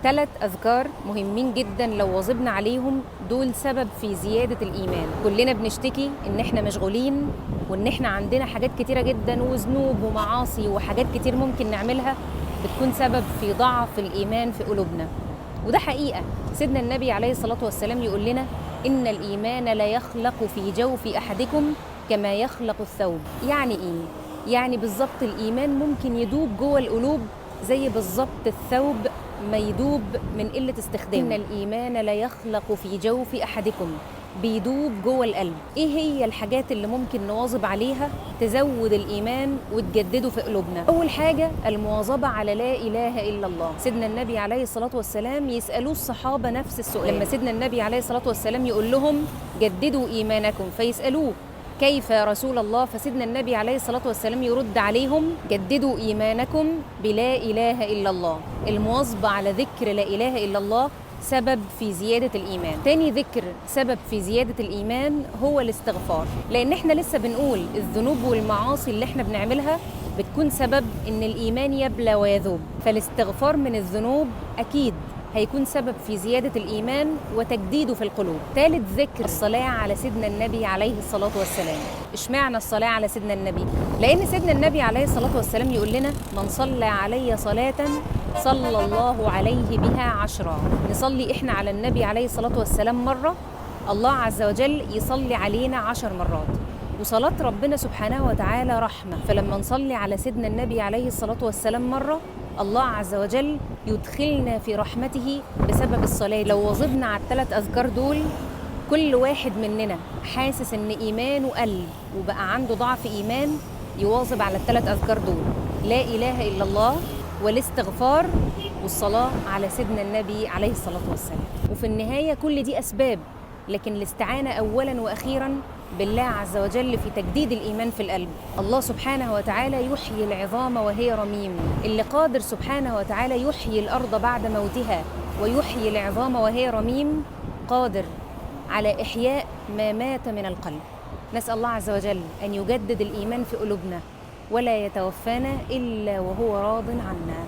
3 أذكار مهمين جدا لو واظبنا عليهم، دول سبب في زيادة الإيمان. كلنا بنشتكي إن إحنا مشغولين وإن إحنا عندنا حاجات كتيرة جدا وذنوب ومعاصي وحاجات كتير ممكن نعملها بتكون سبب في ضعف الإيمان في قلوبنا، وده حقيقة. سيدنا النبي عليه الصلاة والسلام يقول لنا إن الإيمان لا يخلق في جوف أحدكم كما يخلق الثوب. يعني إيه؟ يعني بالظبط الإيمان ممكن يدوب جوه القلوب زي بالظبط الثوب ما يدوب من قلة استخدامه. إن الإيمان لا يخلق في جوف أحدكم، بيدوب جوه القلب. إيه هي الحاجات اللي ممكن نواظب عليها تزود الإيمان وتجدده في قلوبنا؟ أول حاجة المواظبة على لا إله إلا الله. سيدنا النبي عليه الصلاة والسلام يسألوه الصحابة نفس السؤال، لما سيدنا النبي عليه الصلاة والسلام يقول لهم جددوا إيمانكم، فيسألوه كيف يا رسول الله؟ فسيدنا النبي عليه الصلاة والسلام يرد عليهم جددوا إيمانكم بلا إله إلا الله. المواظبة على ذكر لا إله إلا الله سبب في زيادة الإيمان. تاني ذكر سبب في زيادة الإيمان هو الاستغفار، لأن احنا لسه بنقول الذنوب والمعاصي اللي احنا بنعملها بتكون سبب إن الإيمان يبلى ويذوب، فالاستغفار من الذنوب أكيد هيكون سبب في زيادة الإيمان وتجديده في القلوب. ثالث ذكر الصلاة على سيدنا النبي عليه الصلاة والسلام. اشمعنى الصلاة على سيدنا النبي؟ لأن سيدنا النبي عليه الصلاة والسلام يقول لنا من صلى علي صلاة صلى الله عليه بها 10. نصلي إحنا على النبي عليه الصلاة والسلام مرة، الله عز وجل يصلي علينا 10 مرات. وصلاة ربنا سبحانه وتعالى رحمة، فلما نصلي على سيدنا النبي عليه الصلاة والسلام مرة، الله عز وجل يدخلنا في رحمته بسبب الصلاة. لو واظبنا على ال3 أذكار دول، كل واحد مننا حاسس إن إيمانه قل وبقى عنده ضعف إيمان، يواظب على ال3 أذكار دول: لا إله إلا الله، والاستغفار، والصلاة على سيدنا النبي عليه الصلاة والسلام. وفي النهاية كل دي أسباب، لكن الاستعانة أولا وأخيرا بالله عز وجل في تجديد الإيمان في القلب. الله سبحانه وتعالى يحيي العظام وهي رميم، اللي قادر سبحانه وتعالى يحيي الأرض بعد موتها ويحيي العظام وهي رميم، قادر على إحياء ما مات من القلب. نسأل الله عز وجل أن يجدد الإيمان في قلوبنا ولا يتوفانا إلا وهو راض عنا.